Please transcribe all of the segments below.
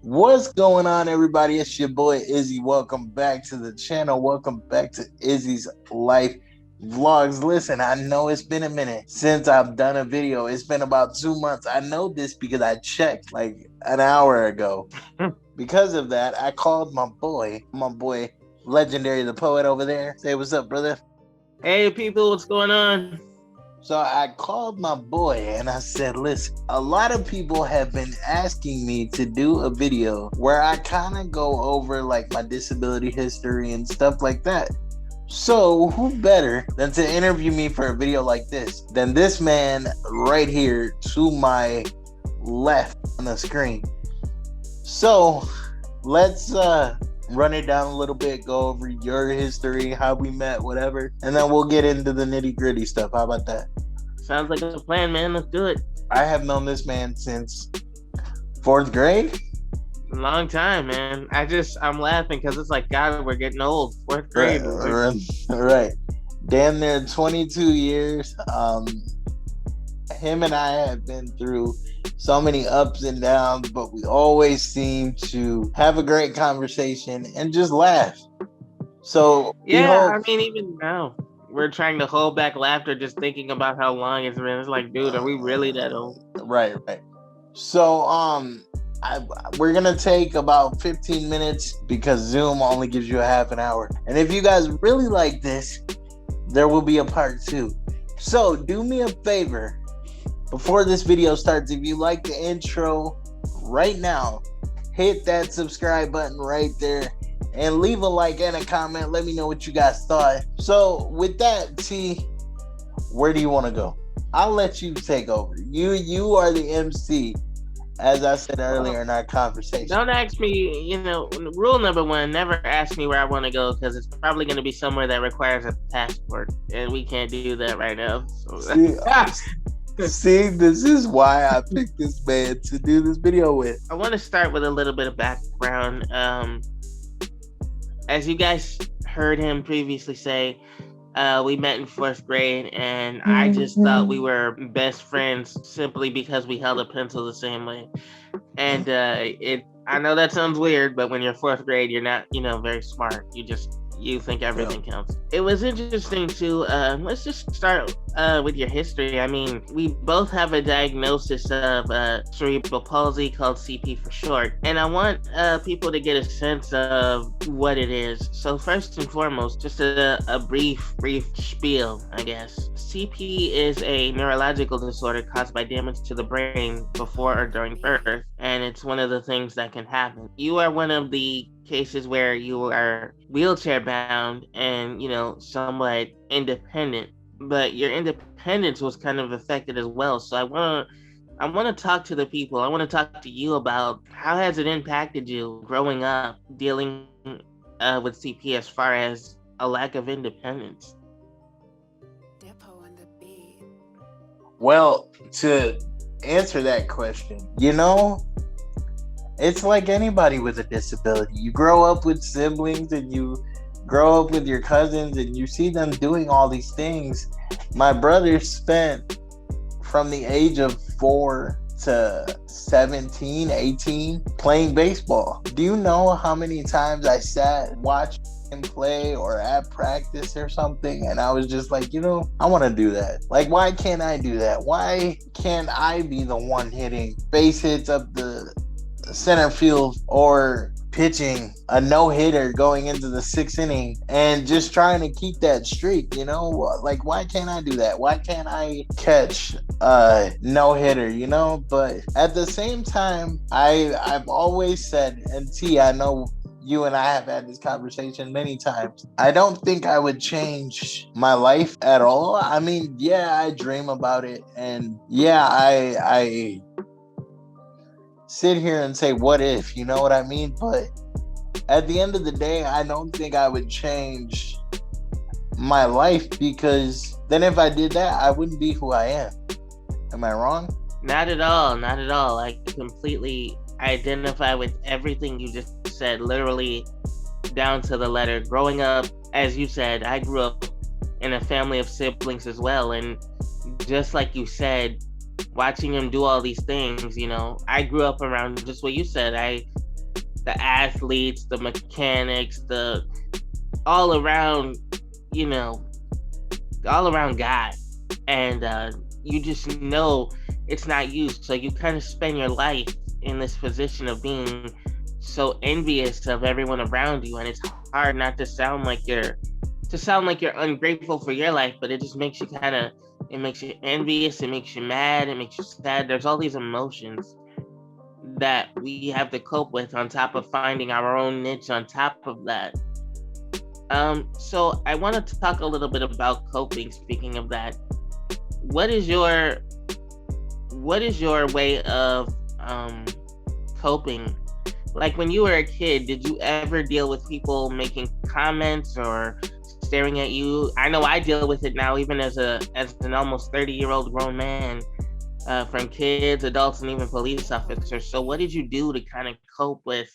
What's going on, everybody? It's your boy Izzy. Welcome back to the channel. Welcome back to Izzy's Life Vlogs. Listen, I know it's been a minute since I've done a video. It's been about 2 months. I know this because I checked like an hour ago. Because of that, I called my boy, Legendary the Poet over there. Say what's up, brother. Hey people, what's going on? So I called my boy and I said, listen, a lot of people have been asking me to do a video where I kind of go over like my disability history and stuff like that. So who better than to interview me for a video like this than this man right here to my left on the screen. So let's run it down a little bit, go over your history, how we met, whatever, and then we'll get into the nitty gritty stuff. How about that? Sounds like a plan, man. Let's do it. I have known this man since fourth grade. A long time, man. I'm laughing because it's like, God, we're getting old. Fourth Right, grade. right. Damn near 22 years. Him and I have been through so many ups and downs, but we always seem to have a great conversation and just laugh. So we Yeah, hope. I mean, even now, we're trying to hold back laughter just thinking about how long it's been. It's like, dude, are we really that old? Right. So I, we're gonna take about 15 minutes because Zoom only gives you a half an hour. And if you guys really like this, there will be a part 2. So do me a favor before this video starts. If you like the intro right now, hit that subscribe button right there and leave a like and a comment. Let me know what you guys thought. So with that, T, where do you want to go? I'll let you take over. You are the MC, as I said earlier in our conversation. Don't ask me, rule number one, never ask me where I want to go because it's probably going to be somewhere that requires a passport. And we can't do that right now. So. See, this is why I picked this man to do this video with. I want to start with a little bit of background. As you guys heard him previously say, we met in fourth grade, and I just thought we were best friends simply because we held a pencil the same way. And I know that sounds weird, but when you're fourth grade, you're not, very smart. You think everything counts. It was interesting to let's just start with your history. I mean, we both have a diagnosis of cerebral palsy, called CP for short, and I want people to get a sense of what it is. So first and foremost, just a brief spiel, I guess. CP is a neurological disorder caused by damage to the brain before or during birth, and it's one of the things that can happen. You are one of the cases where you are wheelchair bound and somewhat independent, but your independence was kind of affected as well. So I want to talk to the people. I want to talk to you about how has it impacted you growing up dealing with CP as far as a lack of independence. Depo on the beat. Well, to answer that question, it's like anybody with a disability. You grow up with siblings and you grow up with your cousins and you see them doing all these things. My brother spent from the age of 4 to 17, 18 playing baseball. Do you know how many times I sat watching him play or at practice or something and I was just like, I want to do that. Like, why can't I do that? Why can't I be the one hitting base hits up the center field or pitching a no-hitter going into the 6th inning and just trying to keep that streak? Like, why can't I do that? Why can't I catch a no-hitter? But at the same time, I've always said, and T, I know you and I have had this conversation many times, I don't think I would change my life at all. I mean, yeah, I dream about it, and yeah, I sit here and say, what if, you know what I mean? But at the end of the day, I don't think I would change my life, because then if I did that, I wouldn't be who I am. Am I wrong? Not at all. I completely identify with everything you just said, literally down to the letter. Growing up, as you said, I grew up in a family of siblings as well, and just like you said, watching him do all these things, I grew up around just what you said. I the athletes, the mechanics, the all around, you know, all around guy, and you just know it's not you. So you kind of spend your life in this position of being so envious of everyone around you, and it's hard not to sound like you're ungrateful for your life, but it just makes you kind of it makes you envious, it makes you mad, it makes you sad. There's all these emotions that we have to cope with on top of finding our own niche on top of that. So I want to talk a little bit about coping. Speaking of that, what is your what is your way of coping? Like when you were a kid, did you ever deal with people making comments or staring at you? I know I deal with it now, even as an almost 30-year-old grown man, from kids, adults, and even police officers. So what did you do to kind of cope with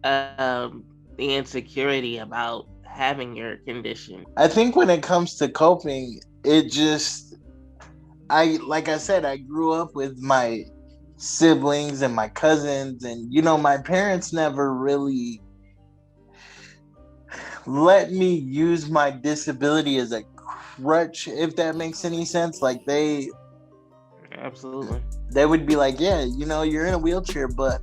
the insecurity about having your condition? I think when it comes to coping, it just like I said, I grew up with my siblings and my cousins, and my parents never really let me use my disability as a crutch, if that makes any sense. Like Absolutely. they would be like, yeah, you're in a wheelchair, but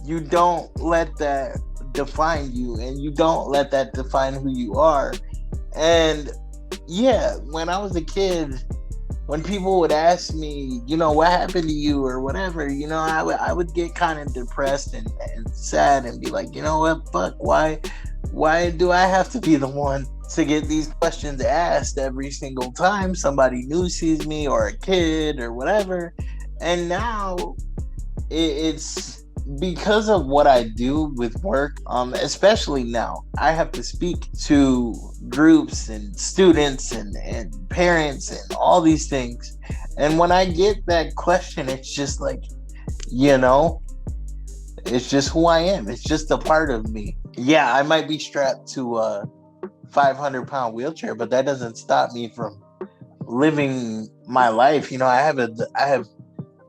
you don't let that define you, and you don't let that define who you are. And yeah, when I was a kid, when people would ask me, what happened to you or whatever, I would get kind of depressed and sad and be like, you know what, fuck, why do I have to be the one to get these questions asked every single time somebody new sees me, or a kid or whatever? And now it's because of what I do with work, especially now, I have to speak to groups and students and parents and all these things. And when I get that question, it's just like, it's just who I am. It's just a part of me. Yeah, I might be strapped to a 500-pound wheelchair, but that doesn't stop me from living my life. I have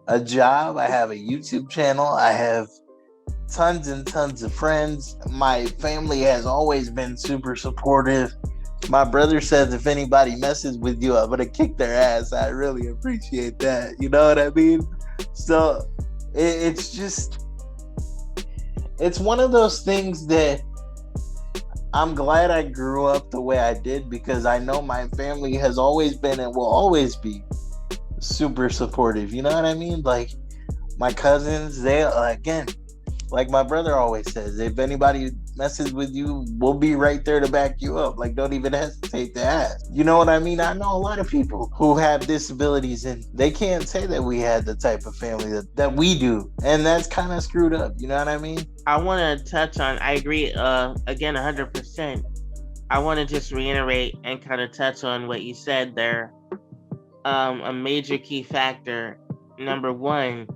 a job, I have a YouTube channel, I have tons and tons of friends. My family has always been super supportive. My brother says if anybody messes with you, I'm gonna kick their ass. I really appreciate that. You know what I mean? So it's just, it's one of those things that I'm glad I grew up the way I did, because I know my family has always been and will always be super supportive. You know what I mean? Like my cousins, they again, like my brother always says, if anybody messes with you, we'll be right there to back you up. Like, don't even hesitate to ask. You know what I mean? I know a lot of people who have disabilities, and they can't say that we had the type of family that we do. And that's kind of screwed up. You know what I mean? I want to touch on, I agree, again, 100%. I want to just reiterate and kind of touch on what you said there. A major key factor, number one,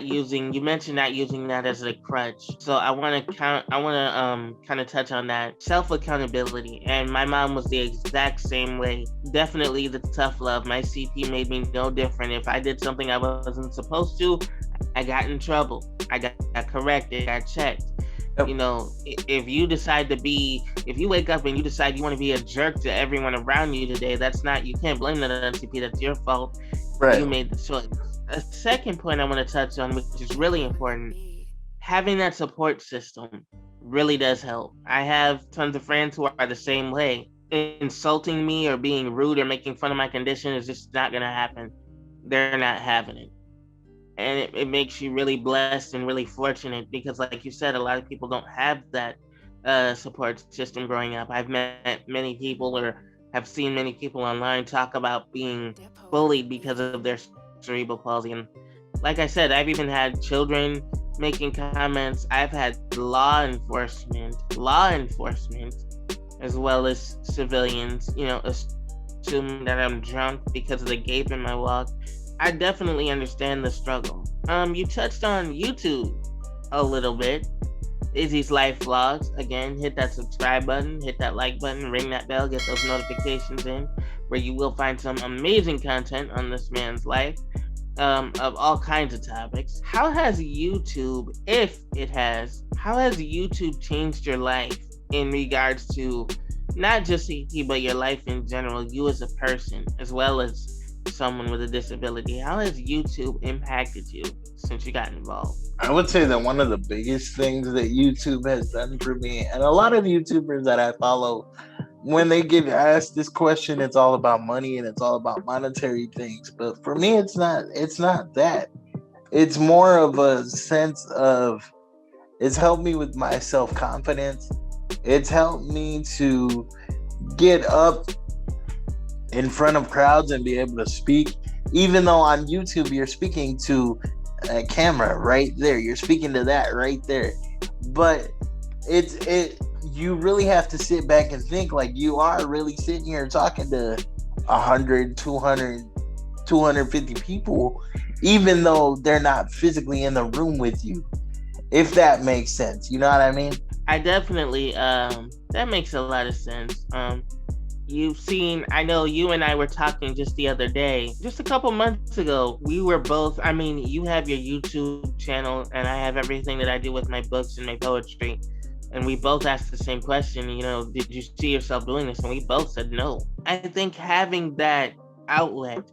you mentioned not using that as a crutch. So I want to kind of touch on that. Self accountability. And my mom was the exact same way. Definitely the tough love. My CP made me no different. If I did something I wasn't supposed to, I got in trouble. I got corrected, got checked. Yep. If you wake up and you decide you want to be a jerk to everyone around you today, you can't blame that on CP. That's your fault. Right. You made the choice. A second point I want to touch on, which is really important, having that support system really does help. I have tons of friends who are the same way. Insulting me or being rude or making fun of my condition is just not going to happen. They're not having it. And it makes you really blessed and really fortunate, because like you said, a lot of people don't have that support system growing up. I've met many people, or have seen many people online talk about being bullied because of their cerebral palsy. And like I said, I've even had children making comments. I've had law enforcement, as well as civilians, assuming that I'm drunk because of the gape in my walk. I definitely understand the struggle. You touched on YouTube a little bit. Izzy's Life Vlogs. Again, hit that subscribe button, hit that like button, ring that bell, get those notifications in, where you will find some amazing content on this man's life. of all kinds of topics. How has YouTube, if it has, how has YouTube changed your life in regards to not just CP, but your life in general, you as a person, as well as someone with a disability? How has YouTube impacted you since you got involved? I would say that one of the biggest things that YouTube has done for me, and a lot of YouTubers that I follow, when they get asked this question, it's all about money and it's all about monetary things. But for me, it's not. It's not that. It's more of a sense of, it's helped me with my self confidence. It's helped me to get up in front of crowds and be able to speak. Even though on YouTube you're speaking to a camera right there, you're speaking to that right there. But it you really have to sit back and think, like, you are really sitting here talking to 100, 200, 250 people, even though they're not physically in the room with you, if that makes sense. You know what I mean? I definitely that makes a lot of sense. You've seen, I know you and I were talking just the other day, just a couple months ago. We were both, I mean, you have your YouTube channel and I have everything that I do with my books and my poetry. And we both asked the same question, did you see yourself doing this? And we both said no. I think having that outlet,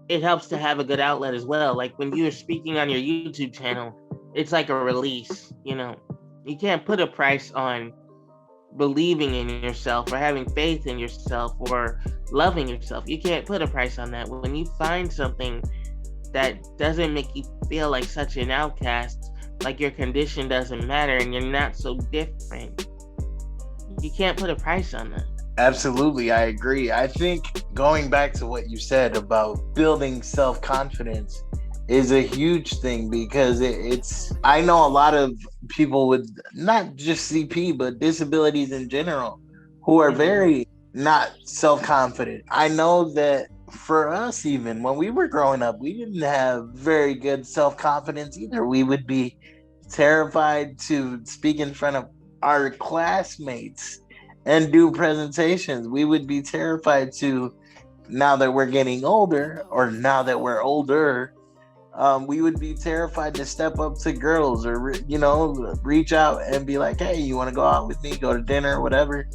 it helps to have a good outlet as well. Like when you're speaking on your YouTube channel, it's like a release, You can't put a price on believing in yourself or having faith in yourself or loving yourself. You can't put a price on that. When you find something that doesn't make you feel like such an outcast, like your condition doesn't matter and you're not so different, you can't put a price on that. Absolutely, I agree. I think going back to what you said about building self-confidence is a huge thing, because it's I know a lot of people with not just CP but disabilities in general who are very not self-confident. I know that for us, even when we were growing up, we didn't have very good self-confidence either. We would be terrified to speak in front of our classmates and do presentations. We would be terrified to, now that we're getting older, or now that we're older, we would be terrified to step up to girls, or reach out and be like, hey, you want to go out with me, go to dinner, whatever.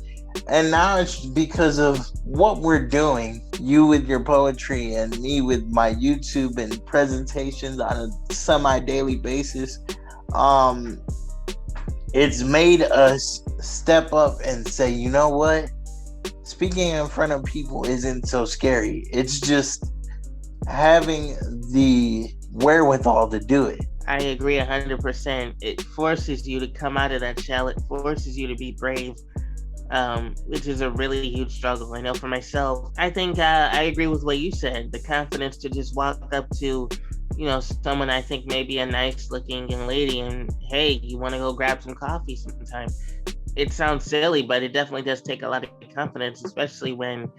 And now it's because of what we're doing, you with your poetry and me with my YouTube and presentations on a semi-daily basis. It's made us step up and say, you know what, speaking in front of people isn't so scary. It's just having the wherewithal to do it. I agree 100%. It forces you to come out of that shell. It forces you to be brave, which is a really huge struggle. I know for myself, I think I agree with what you said. The confidence to just walk up to, someone I think maybe a nice looking young lady and, hey, you want to go grab some coffee sometime? It sounds silly, but it definitely does take a lot of confidence, especially when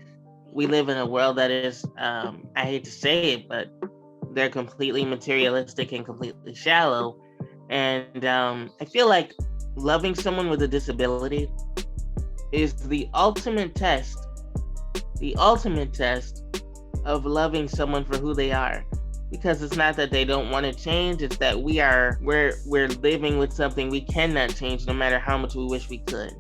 we live in a world that is, I hate to say it, but they're completely materialistic and completely shallow. And I feel like loving someone with a disability is the ultimate test of loving someone for who they are. Because it's not that they don't want to change, it's that we're living with something we cannot change no matter how much we wish we could.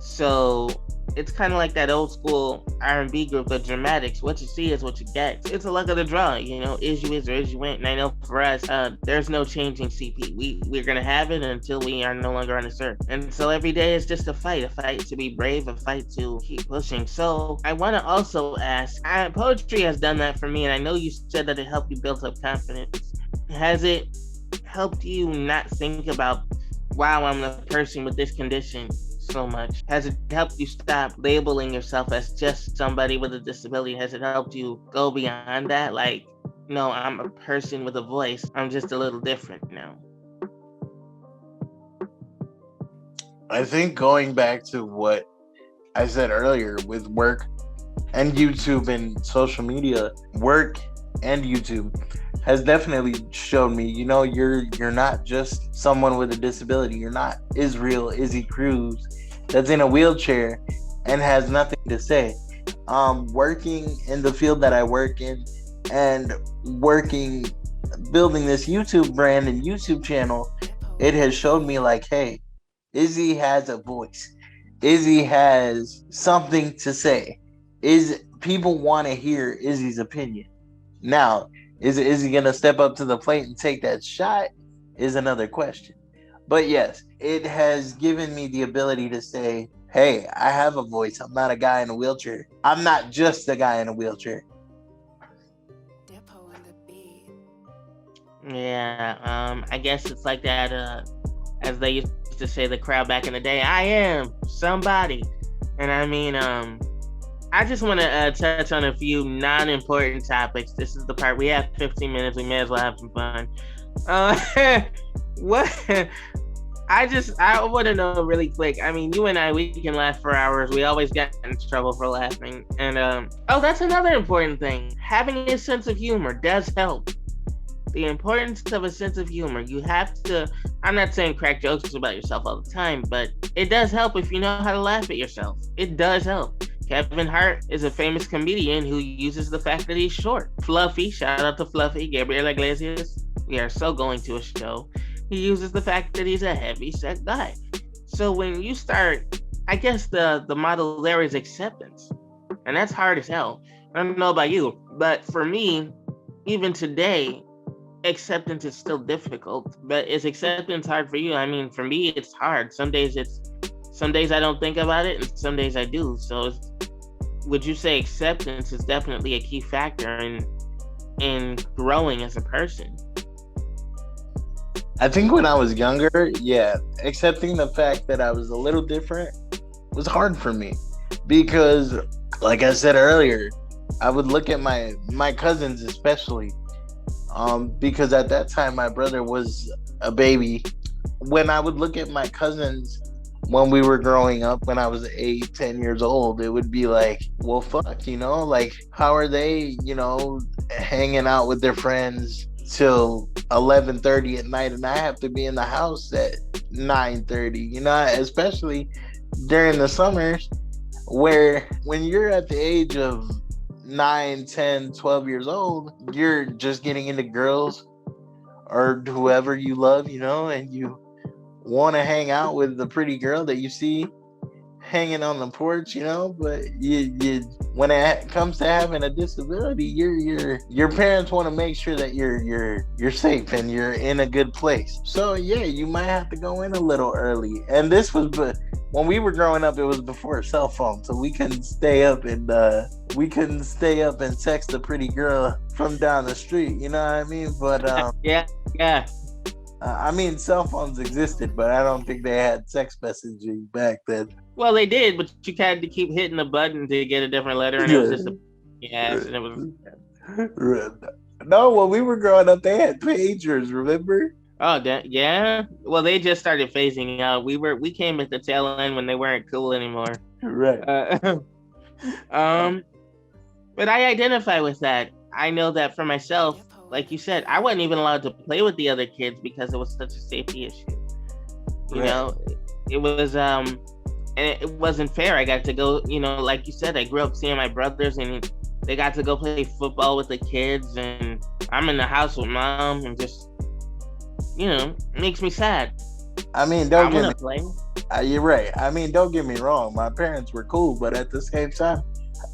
So it's kind of like that old school R&B group, the Dramatics. What you see is what you get. It's a luck of the draw, is you is or is you ain't. And I know for us, there's no changing CP. We're gonna have it until we are no longer on this earth. And so every day is just a fight to be brave, a fight to keep pushing. So I want to also ask, poetry has done that for me, and I know you said that it helped you build up confidence. Has it helped you not think about, wow, I'm a person with this condition so much? Has it helped you stop labeling yourself as just somebody with a disability? Has it helped you go beyond that? Like, no, I'm a person with a voice. I'm just a little different now. I think going back to what I said earlier with work and YouTube and social media, work and YouTube has definitely shown me, you're not just someone with a disability. You're not Izzy Cruz that's in a wheelchair and has nothing to say. Working in the field that I work in, and working, building this YouTube brand and YouTube channel, it has showed me like, hey, Izzy has a voice. Izzy has something to say. Is people want to hear Izzy's opinion? Now, is he gonna step up to the plate and take that shot? Is another question. But yes, it has given me the ability to say, hey, I have a voice. I'm not a guy in a wheelchair. I'm not just a guy in a wheelchair. Depo on the beat. Yeah, I guess it's like that, as they used to say, the crowd back in the day, I am somebody. And I mean, I just want to touch on a few non-important topics. This is the part, we have 15 minutes, we may as well have some fun. What? I want to know really quick. I mean, you and I, we can laugh for hours. We always get in trouble for laughing. And, oh, that's another important thing. Having a sense of humor does help. The importance of a sense of humor. You have to, I'm not saying crack jokes about yourself all the time, but it does help if you know how to laugh at yourself. It does help. Kevin Hart is a famous comedian who uses the fact that he's short. Fluffy, shout out to Fluffy, Gabriel Iglesias. We are so going to a show. He uses the fact that he's a heavy set guy. So when you start, I guess the model there is acceptance. And that's hard as hell. I don't know about you, but for me, even today, acceptance is still difficult. But is acceptance hard for you? I mean, for me, it's hard. Some days I don't think about it, and some days I do. So would you say acceptance is definitely a key factor in growing as a person? I think when I was younger, yeah, accepting the fact that I was a little different was hard for me because, like I said earlier, I would look at my cousins especially, because at that time my brother was a baby. When I would look at my cousins when we were growing up, when I was 8, 10 years old, it would be like, well, fuck, like, how are they, hanging out with their friends till 11:30 at night, and I have to be in the house at 9:30, especially during the summers, where when you're at the age of 9, 10, 12 years old, you're just getting into girls or whoever you love, and you want to hang out with the pretty girl that you see hanging on the porch, but you when it comes to having a disability, your parents want to make sure that you're safe and you're in a good place. So yeah, you might have to go in a little early. And this was, but when we were growing up, it was before cell phone, so we couldn't stay up and text a pretty girl from down the street. You know what I mean? But yeah. I mean, cell phones existed, but I don't think they had text messaging back then. Well, they did, but you had to keep hitting the button to get a different letter, and it was just and it was. No, when we were growing up, they had pagers. Remember? Oh, yeah. Well, they just started phasing out. We came at the tail end when they weren't cool anymore. Right. But I identify with that. I know that for myself. Like you said, I wasn't even allowed to play with the other kids because it was such a safety issue. You know, it was and it wasn't fair. I got to go, like you said, I grew up seeing my brothers and they got to go play football with the kids, and I'm in the house with mom, and just, it makes me sad. I mean, don't get me play. You're right. I mean, don't get me wrong. My parents were cool, but at the same time,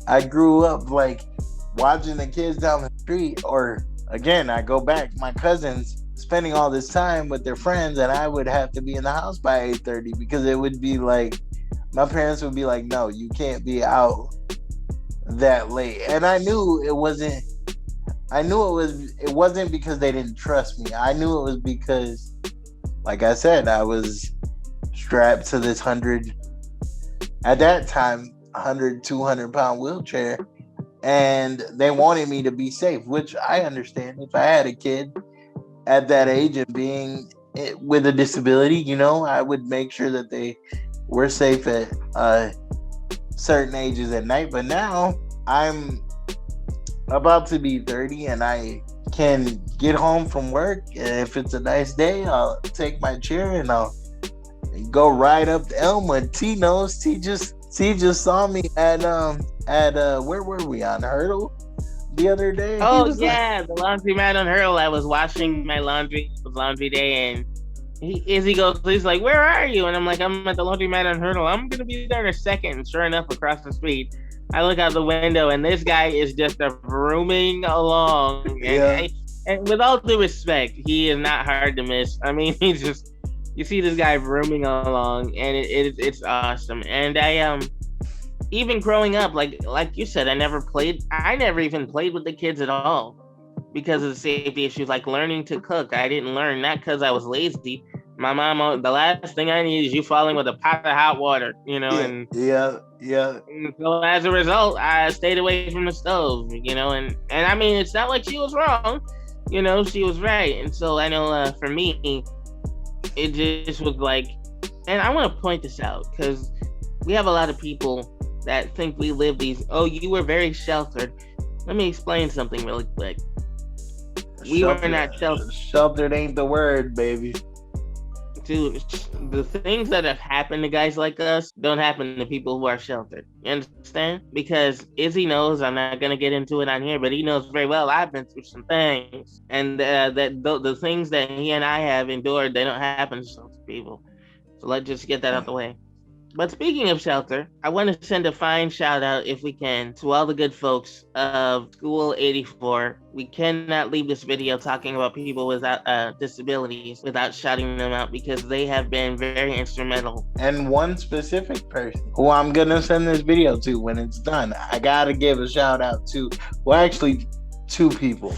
I grew up like watching the kids down the street, or again, I go back, my cousins spending all this time with their friends, and I would have to be in the house by 8:30 because it would be like, my parents would be like, no, you can't be out that late. And I knew it wasn't because they didn't trust me. I knew it was because, like I said, I was strapped to this at that time, 200 pound wheelchair. And they wanted me to be safe, which I understand. If I had a kid at that age and being with a disability, I would make sure that they were safe at certain ages at night. But now I'm about to be 30 and I can get home from work. If it's a nice day, I'll take my chair and I'll go right up to Elma. T knows. T just saw me at where were we, on Hurdle? the other day. He Oh was like, yeah, the laundromat on Hurdle. I was washing my laundry. It was laundry day, and Izzy goes, he's like, "Where are you?" And I'm like, "I'm at the laundromat on Hurdle. I'm gonna be there in a second." And sure enough, across the street, I look out the window, and this guy is just a rooming along. yeah, And with all due respect, he is not hard to miss. I mean, he's just you see this guy rooming along, and it's awesome. And even growing up, like you said, I never even played with the kids at all because of the safety issues. Like learning to cook, I didn't learn, not because I was lazy. My mom, the last thing I need is you falling with a pot of hot water, yeah, and yeah. so as a result, I stayed away from the stove, and I mean, it's not like she was wrong, she was right. And so I know, for me, it just was like, and I want to point this out because we have a lot of people that think we live these, oh, you were very sheltered. Let me explain something really quick. We were not sheltered. Sheltered ain't the word, baby. Dude, the things that have happened to guys like us don't happen to people who are sheltered. You understand? Because Izzy knows, I'm not going to get into it on here, but he knows very well I've been through some things. And the things that he and I have endured, they don't happen to some people. So let's just get that out the way. But speaking of shelter, I want to send a fine shout out, if we can, to all the good folks of School 84. We cannot leave this video talking about people without disabilities without shouting them out because they have been very instrumental. And one specific person who I'm going to send this video to when it's done, I got to give a shout out to, well, actually, two people.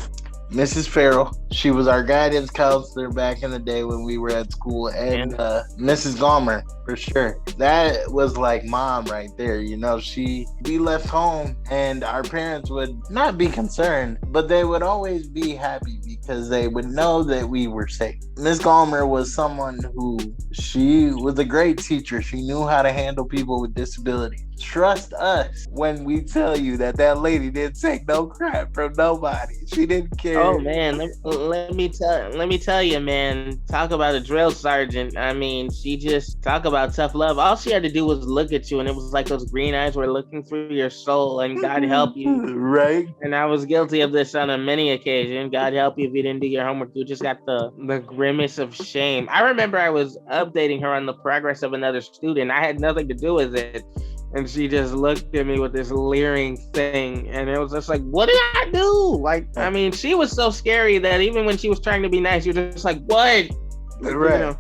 Mrs. Farrell, she was our guidance counselor back in the day when we were at school, and Mrs. Gomer, for sure. That was like mom right there, we left home and our parents would not be concerned, but they would always be happy because they would know that we were safe. Miss Gomer was someone who, she was a great teacher. She knew how to handle people with disabilities. Trust us when we tell you that lady didn't take no crap from nobody. She didn't care. Oh man, let me tell you, man. Talk about a drill sergeant. I mean, she just talk about tough love. All she had to do was look at you, and it was like those green eyes were looking through your soul. And God help you, right? And I was guilty of this on a many occasion. God help you if you didn't do your homework. You just got the grimace of shame. I remember I was updating her on the progress of another student. I had nothing to do with it. And she just looked at me with this leering thing. And it was just like, what did I do? Like, I mean, she was so scary that even when she was trying to be nice, you're just like, what? Right.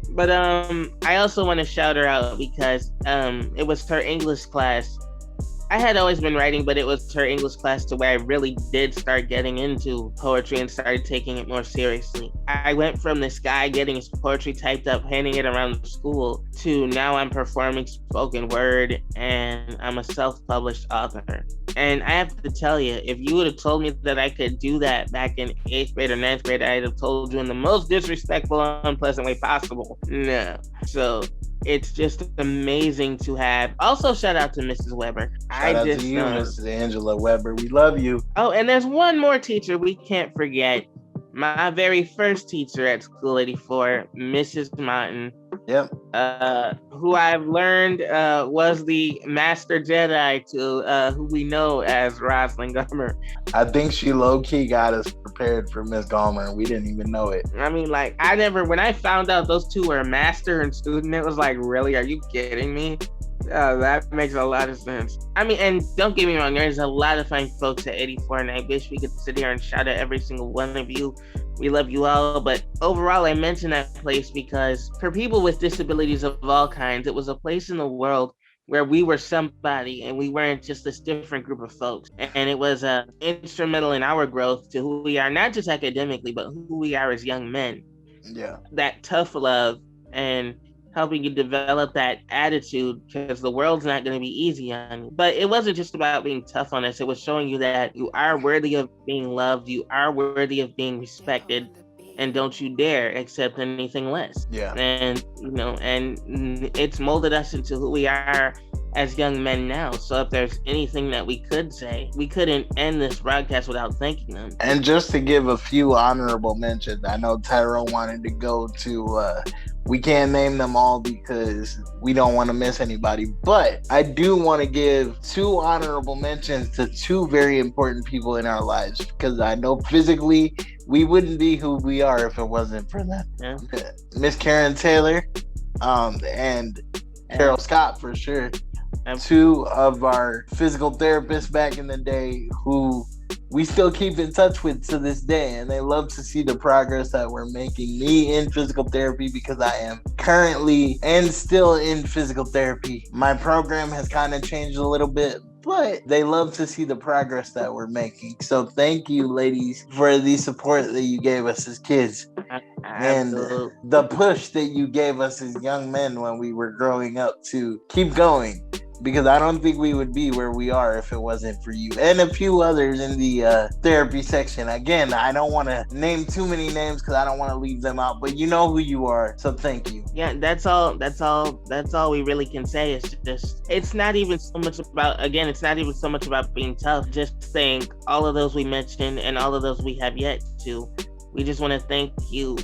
But I also want to shout her out because it was her English class. I had always been writing, but it was her English class to where I really did start getting into poetry and started taking it more seriously. I went from this guy getting his poetry typed up, handing it around the school, to now I'm performing spoken word and I'm a self-published author. And I have to tell you, if you would have told me that I could do that back in 8th grade or 9th grade, I'd have told you in the most disrespectful, unpleasant way possible. No. So it's just amazing to have. Also, shout out to Mrs. Weber. Shout out to you, Mrs. Angela Weber. We love you. Oh, and there's one more teacher we can't forget. My very first teacher at School 84, Mrs. Martin. Yep. Who I've learned was the Master Jedi to who we know as Rosalind Gomer. I think she low-key got us prepared for Miss Gomer, and we didn't even know it. I mean, like, when I found out those two were master and student, it was like, really? Are you kidding me? That makes a lot of sense. I mean, and don't get me wrong, there's a lot of fine folks at 84, and I wish we could sit here and shout at every single one of you. We love you all, but overall, I mention that place because for people with disabilities of all kinds, it was a place in the world where we were somebody and we weren't just this different group of folks. And it was instrumental in our growth to who we are, not just academically, but who we are as young men. Yeah. That tough love and helping you develop that attitude, because the world's not going to be easy on you. But it wasn't just about being tough on us. It was showing you that you are worthy of being loved. You are worthy of being respected. And don't you dare accept anything less. Yeah. And, and it's molded us into who we are as young men now. So if there's anything that we could say, we couldn't end this broadcast without thanking them. And just to give a few honorable mentions, I know Tyrone wanted to go to We can't name them all because we don't want to miss anybody. But I do want to give two honorable mentions to two very important people in our lives because I know physically we wouldn't be who we are if it wasn't for them. Yeah. Miss Karen Taylor, and Carol Scott for sure. Two of our physical therapists back in the day who we still keep in touch with to this day, and they love to see the progress that we're making. Me in physical therapy because I am currently and still in physical therapy. My program has kind of changed a little bit, but they love to see the progress that we're making. So thank you, ladies, for the support that you gave us as kids. Absolutely. And the push that you gave us as young men when we were growing up to keep going, because I don't think we would be where we are if it wasn't for you and a few others in the therapy section. Again, I don't want to name too many names because I don't want to leave them out, but you know who you are, so thank you. Yeah, that's all we really can say. Is just, it's not even so much about, again, it's not even so much about being tough. Just think all of those we mentioned and all of those we have yet to. We just want to thank you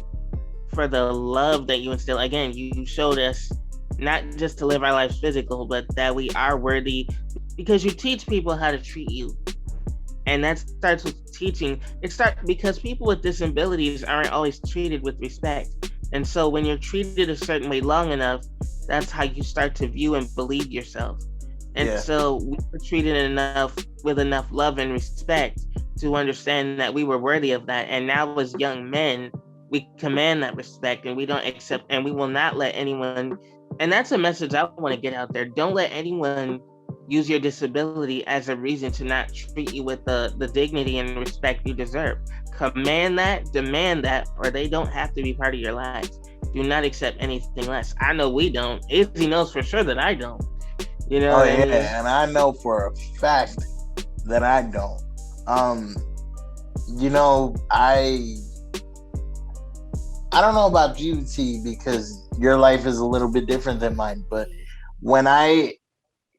for the love that you instill. Again, you showed us not just to live our lives physical, but that we are worthy, because you teach people how to treat you. And that starts with teaching. Because people with disabilities aren't always treated with respect. And so when you're treated a certain way long enough, that's how you start to view and believe yourself. And so we were treated with enough love and respect to understand that we were worthy of that. And now as young men, we command that respect, and we don't accept, and we will not let anyone, and that's a message I want to get out there. Don't let anyone use your disability as a reason to not treat you with the dignity and respect you deserve. Command that, demand that, or they don't have to be part of your lives. Do not accept anything less. I know we don't. Izzy knows for sure that I don't. You know what I mean? And I know for a fact that I don't. You know, I don't know about you, T, because your life is a little bit different than mine, but when I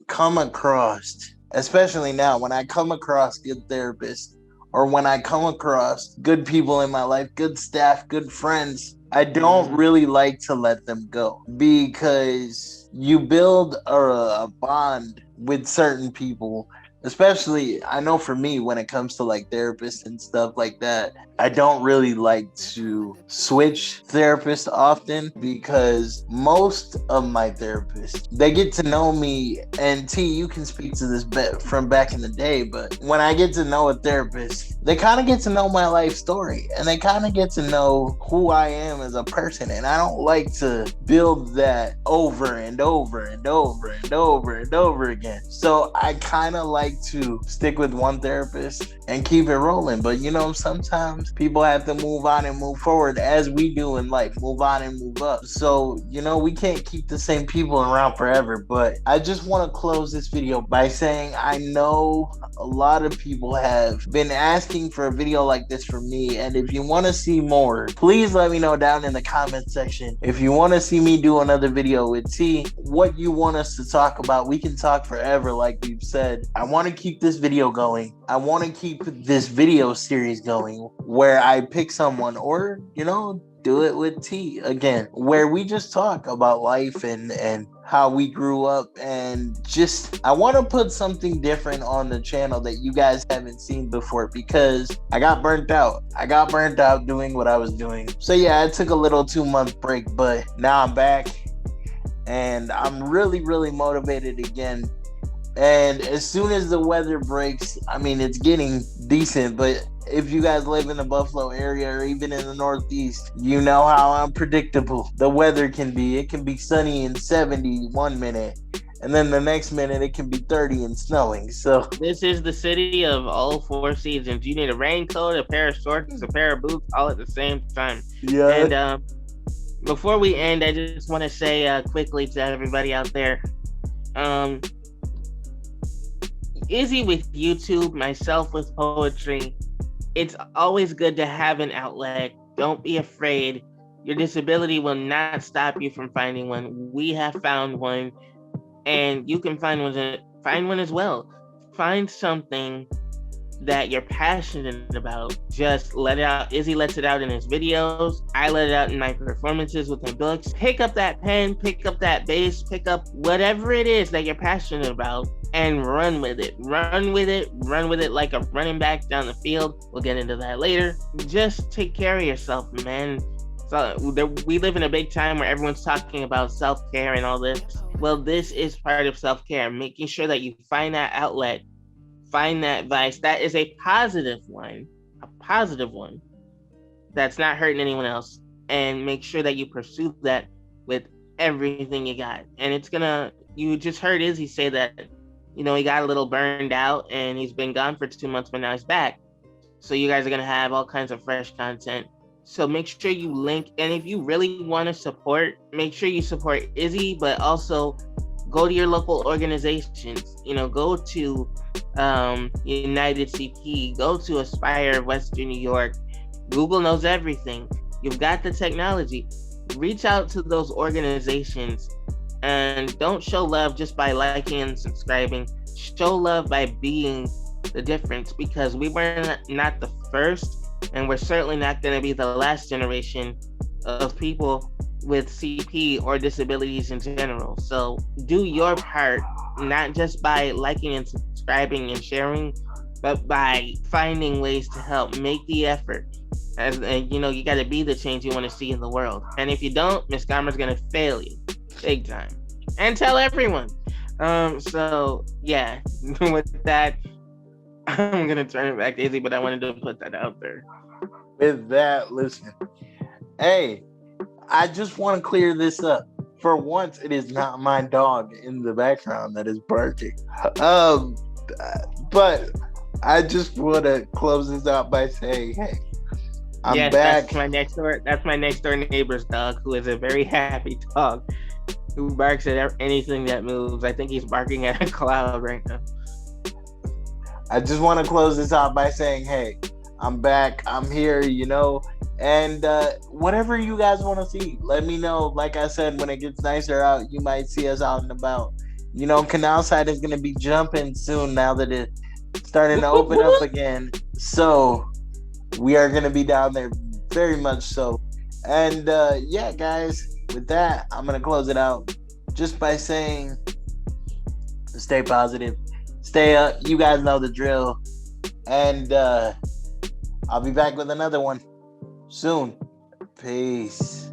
come across, especially now, when I come across good therapists or when I come across good people in my life, good staff, good friends, I don't really like to let them go because you build a bond with certain people. Especially, I know for me, when it comes to like therapists and stuff like that, I don't really like to switch therapists often because most of my therapists, they get to know me. And T, you can speak to this from back in the day, but when I get to know a therapist, they kind of get to know my life story and they kind of get to know who I am as a person. And I don't like to build that over and over and over and over and over again. So I kind of like to stick with one therapist and keep it rolling. But you know, sometimes people have to move on and move forward as we do in life, move on and move up. So, you know, we can't keep the same people around forever. But I just want to close this video by saying I know a lot of people have been asking for a video like this from me. And if you want to see more, please let me know down in the comment section. If you want to see me do another video with T, what you want us to talk about, we can talk forever like we've said. I want to keep this video going. I want to keep this video series going where I pick someone or, you know, do it with T again, where we just talk about life and how we grew up, and just I want to put something different on the channel that you guys haven't seen before because I got burnt out. I got burnt out doing what I was doing. So yeah, I took a little 2-month break, but now I'm back and I'm really motivated again. And as soon as the weather breaks, I mean, it's getting decent, but if you guys live in the Buffalo area or even in the Northeast, you know how unpredictable the weather can be. It can be sunny and 70 one minute, and then the next minute it can be 30 and snowing. So this is the city of all 4 seasons. You need a raincoat, a pair of shorts, a pair of boots, all at the same time. Yeah. And before we end, I just want to say quickly to everybody out there, Izzy with YouTube, myself with poetry. It's always good to have an outlet. Don't be afraid. Your disability will not stop you from finding one. We have found one, and you can find one as well. Find something that you're passionate about, just let it out. Izzy lets it out in his videos. I let it out in my performances with my books. Pick up that pen, pick up that bass, pick up whatever it is that you're passionate about and run with it. Run with it. Run with it like a running back down the field. We'll get into that later. Just take care of yourself, man. So we live in a big time where everyone's talking about self-care and all this. Well, this is part of self-care, making sure that you find that outlet, find that vice that is a positive one that's not hurting anyone else, and make sure that you pursue that with everything you got. And you just heard Izzy say that, he got a little burned out and he's been gone for 2 months, but now he's back. So you guys are going to have all kinds of fresh content. So make sure you link. And if you really want to support, make sure you support Izzy, but also go to your local organizations. Go to United CP, go to Aspire Western New York. Google knows everything. You've got the technology. Reach out to those organizations and don't show love just by liking and subscribing. Show love by being the difference, because we were not the first, and we're certainly not going to be the last generation of people with CP or disabilities in general. So do your part, not just by liking and subscribing and sharing, but by finding ways to help. Make the effort. As you got to be the change you want to see in the world. And if you don't, Miss Garmer's going to fail you big time. And tell everyone. So yeah, with that, I'm going to turn it back to Izzy, but I wanted to put that out there. With that, listen. Hey, I just want to clear this up. For once, it is not my dog in the background that is barking. But I just want to close this out by saying, hey, I'm back. That's my next door neighbor's dog, who is a very happy dog, who barks at anything that moves. I think he's barking at a cloud right now. I just want to close this out by saying, hey, I'm back. I'm here, and whatever you guys want to see, let me know. Like I said, when it gets nicer out, you might see us out and about. Canal Side is going to be jumping soon now that it's starting to open up again. So we are going to be down there very much so. And yeah, guys, with that, I'm going to close it out just by saying, stay positive, stay up. You guys know the drill. And I'll be back with another one soon. Peace.